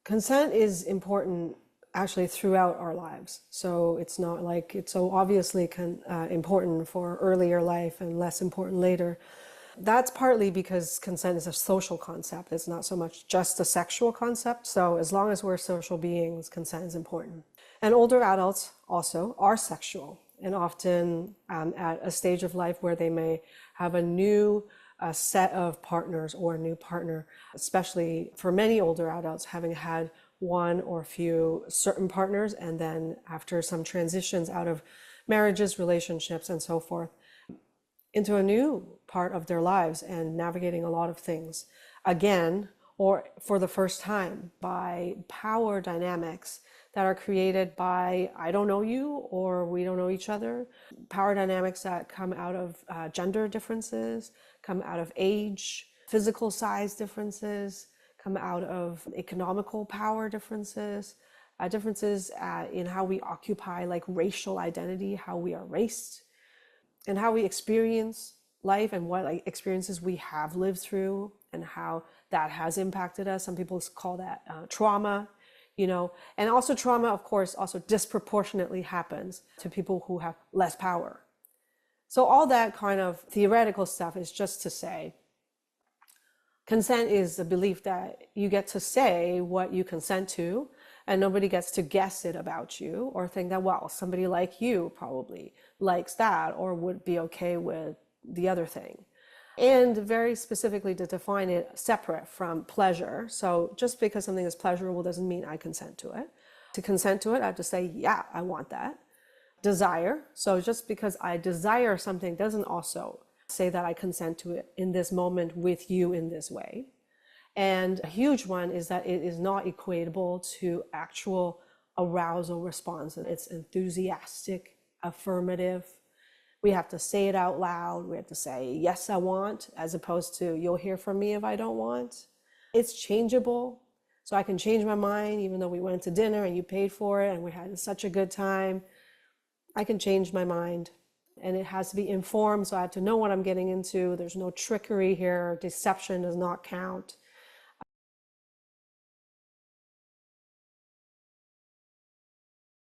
Consent is important actually throughout our lives. So it's not like it's so obviously important for earlier life and less important later. That's partly because consent is a social concept. It's not so much just a sexual concept. So as long as we're social beings, consent is important. And older adults also are sexual, and often at a stage of life where they may have a new set of partners or a new partner, especially for many older adults having had one or few certain partners, and then after some transitions out of marriages, relationships, and so forth, into a new part of their lives and navigating a lot of things again, or for the first time, by power dynamics that are created by I don't know you or we don't know each other, power dynamics that come out of gender differences, come out of age, physical size differences, come out of economical power differences, differences in how we occupy like racial identity, how we are raced, and how we experience life and what like experiences we have lived through and how that has impacted us. Some people call that trauma, and also trauma, of course, also disproportionately happens to people who have less power. So all that kind of theoretical stuff is just to say, consent is the belief that you get to say what you consent to, and nobody gets to guess it about you or think that, well, somebody like you probably likes that or would be okay with the other thing. And very specifically to define it separate from pleasure. So just because something is pleasurable doesn't mean I consent to it. To consent to it, I have to say, yeah, I want that. Desire. So just because I desire something doesn't also say that I consent to it in this moment with you in this way. And a huge one is that it is not equatable to actual arousal response. It's enthusiastic, affirmative. We have to say it out loud. We have to say, yes, I want, as opposed to, you'll hear from me if I don't want. It's changeable. So I can change my mind, even though we went to dinner and you paid for it and we had such a good time. I can change my mind. And it has to be informed, so I have to know what I'm getting into. There's no trickery here. Deception does not count.